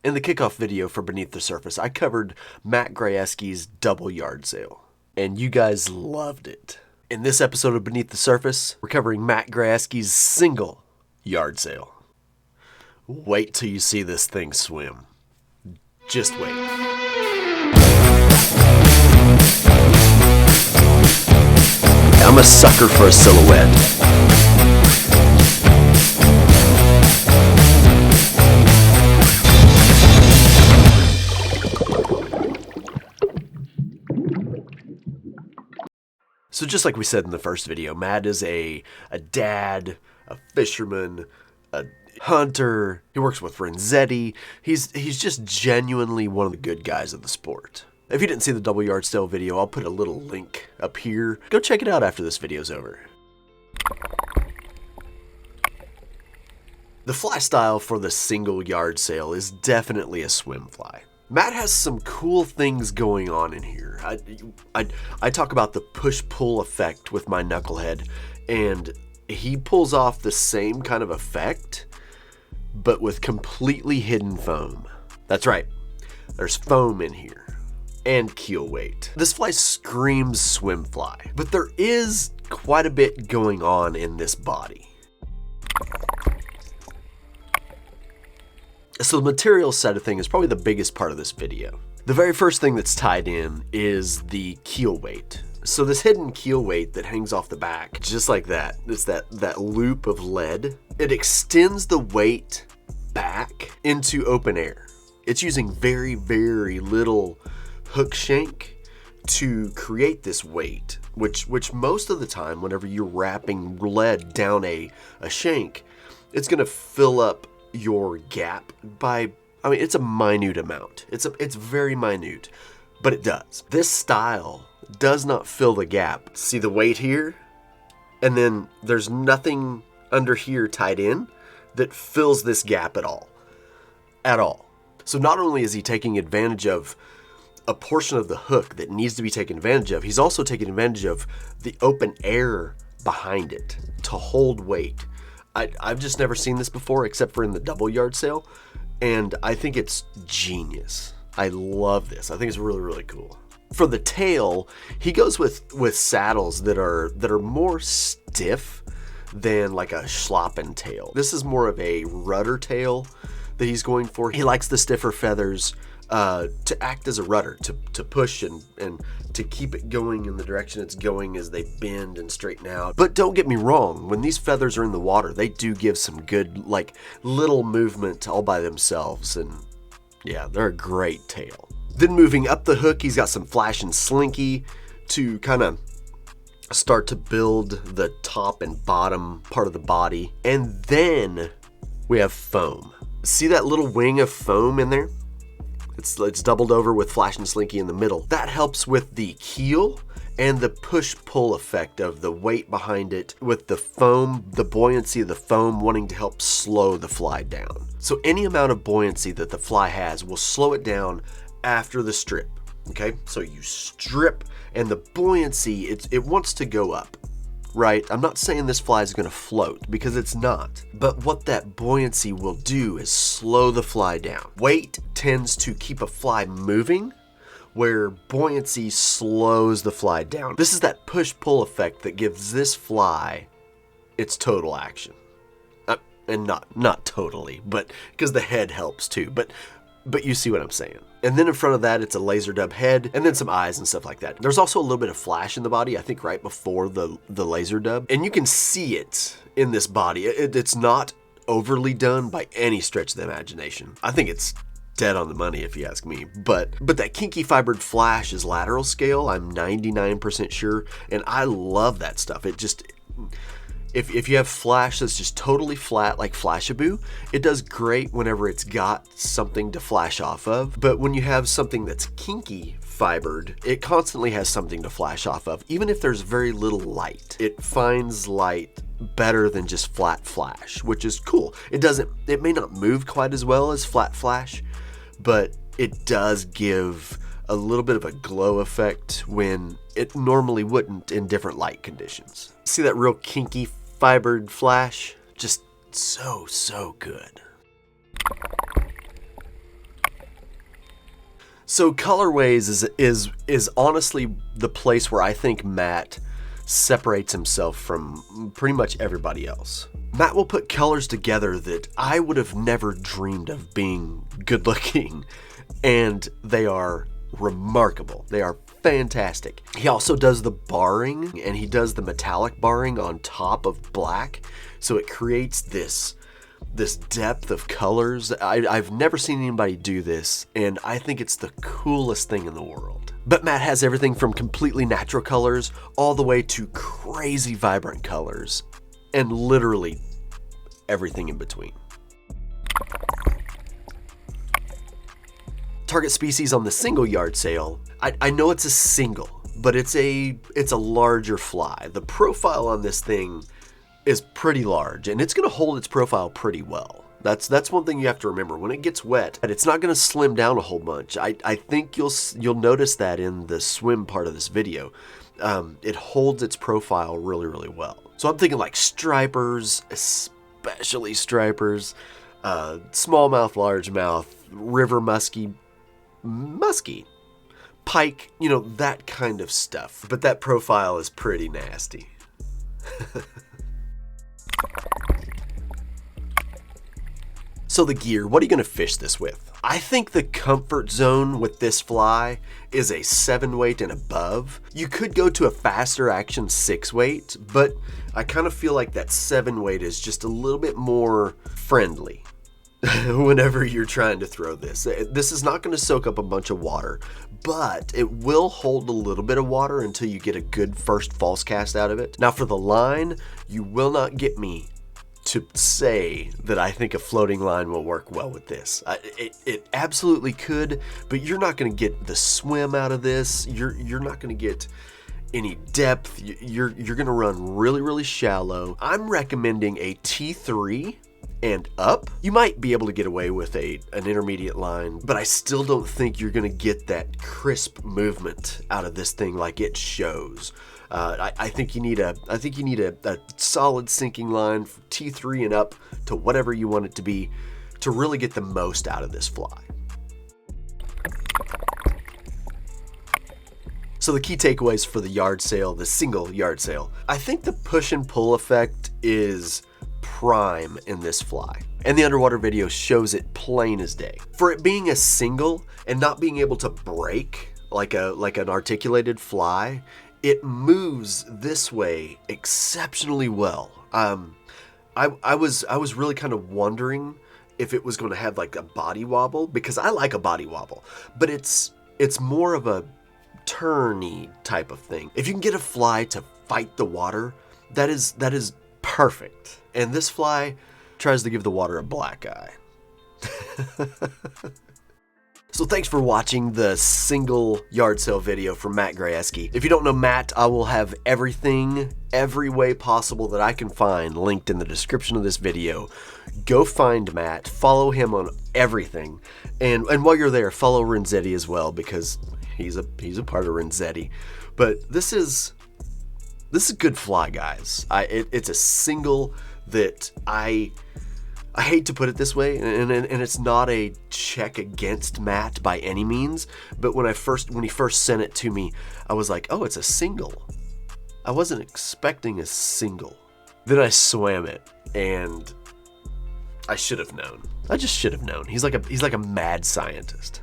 In the kickoff video for Beneath the Surface, I covered Matt Grajewski's double yard sale, and you guys loved it. In this episode of Beneath the Surface, we're covering Matt Grajewski's single yard sale. Wait till you see this thing swim. Just wait. I'm a sucker for a silhouette. So just like we said in the first video, Matt is a dad, a fisherman, a hunter. He works with Renzetti. He's just genuinely one of the good guys of the sport. If you didn't see the double yard sale video, I'll put a little link up here. Go check it out after this video's over. The fly style for the single yard sale is definitely a swim fly. Matt has some cool things going on in here. I talk about the push-pull effect with my knucklehead, and he pulls off the same kind of effect, but with completely hidden foam. That's right, there's foam in here, and keel weight. This fly screams swim fly, but there is quite a bit going on in this body. So the material side of things is probably the biggest part of this video. The very first thing that's tied in is the keel weight. So this hidden keel weight that hangs off the back, just like that, it's that loop of lead. It extends the weight back into open air. It's using very, very little hook shank to create this weight, which most of the time, whenever you're wrapping lead down a shank, it's gonna fill up your gap by, it's a minute amount. It's very minute, but it does. This style does not fill the gap. See the weight here? And then there's nothing under here tied in that fills this gap at all. At all. So not only is he taking advantage of a portion of the hook that needs to be taken advantage of, he's also taking advantage of the open air behind it to hold weight. I've just never seen this before except for in the double yard sale, and I think it's genius. I love this. I think it's really, really cool. For the tail, he goes with saddles that are more stiff than like a schlappen tail. This is more of a rudder tail that he's going for. He likes the stiffer feathers to act as a rudder, to push and to keep it going in the direction it's going as they bend and straighten out. But don't get me wrong, when these feathers are in the water, they do give some good, like, little movement all by themselves, and yeah, they're a great tail. Then moving up the hook, he's got some flash and slinky to kind of start to build the top and bottom part of the body. And then we have foam. See that little wing of foam in there? It's doubled over with flash and slinky in the middle. That helps with the keel and the push-pull effect of the weight behind it with the foam, the buoyancy of the foam wanting to help slow the fly down. So any amount of buoyancy that the fly has will slow it down after the strip, okay? So you strip and the buoyancy, it wants to go up, right? I'm not saying this fly is gonna float because it's not, but what that buoyancy will do is slow the fly down. Weight tends to keep a fly moving, where buoyancy slows the fly down. This is that push-pull effect that gives this fly its total action. And not totally, but because the head helps too, but you see what I'm saying. And then in front of that, it's a laser dub head, and then some eyes and stuff like that. There's also a little bit of flash in the body, I think right before the laser dub. And you can see it in this body. It's not overly done by any stretch of the imagination. I think it's dead on the money if you ask me. But that kinky fibered flash is lateral scale, I'm 99% sure, and I love that stuff. It just... If you have flash that's just totally flat like Flashaboo, it does great whenever it's got something to flash off of. But when you have something that's kinky fibered, it constantly has something to flash off of, even if there's very little light. It finds light better than just flat flash, which is cool. It may not move quite as well as flat flash, but it does give a little bit of a glow effect when it normally wouldn't in different light conditions. See that real kinky fibered flash? Just so good. So Colorways is honestly the place where I think Matt separates himself from pretty much everybody else. Matt will put colors together that I would have never dreamed of being good looking, and they are remarkable. They are fantastic. He also does the barring, and he does the metallic barring on top of black, so it creates this depth of colors. I've never seen anybody do this, and I think it's the coolest thing in the world. But Matt has everything from completely natural colors all the way to crazy vibrant colors, and literally everything in between. Target species on the single yard sale. I know it's a single, but it's a larger fly. The profile on this thing is pretty large, and it's going to hold its profile pretty well. That's one thing you have to remember. When it gets wet, it's not going to slim down a whole bunch. I think you'll notice that in the swim part of this video. It holds its profile really, really well. So I'm thinking like stripers, especially stripers, smallmouth, largemouth, river muskie, pike, that kind of stuff. But that profile is pretty nasty. So the gear, what are you going to fish this with? I think the comfort zone with this fly is a 7 weight and above. You could go to a faster action 6 weight, but I kind of feel like that 7 weight is just a little bit more friendly whenever you're trying to throw this. This is not going to soak up a bunch of water, but it will hold a little bit of water until you get a good first false cast out of it. Now for the line, you will not get me to say that I think a floating line will work well with this. It absolutely could, but you're not going to get the swim out of this. You're not going to get any depth. You're going to run really, really shallow. I'm recommending a T3 and up. You might be able to get away with an intermediate line, but I still don't think you're going to get that crisp movement out of this thing like it shows. I think you need a solid sinking line from T3 and up to whatever you want it to be to really get the most out of this fly. So the key takeaways for the yard sale, the single yard sale. I think the push and pull effect is prime in this fly, and the underwater video shows it plain as day. For it being a single and not being able to break like an articulated fly, it moves this way exceptionally well. I was really kind of wondering if it was going to have like a body wobble, because I like a body wobble, but it's more of a turny type of thing. If you can get a fly to fight the water, that is perfect. And this fly tries to give the water a black eye. So thanks for watching the single yard sale video from Matt Grajewski. If you don't know Matt, I will have everything, every way possible that I can find linked in the description of this video. Go find Matt, follow him on everything, and while you're there, follow Renzetti as well, because he's a part of Renzetti. But this is a good fly, guys. It's a single that I hate to put it this way, and it's not a check against Matt by any means, but when he first sent it to me, I was like, oh, it's a single. I wasn't expecting a single. Then I swam it, and I should have known. I just should have known. He's like a mad scientist.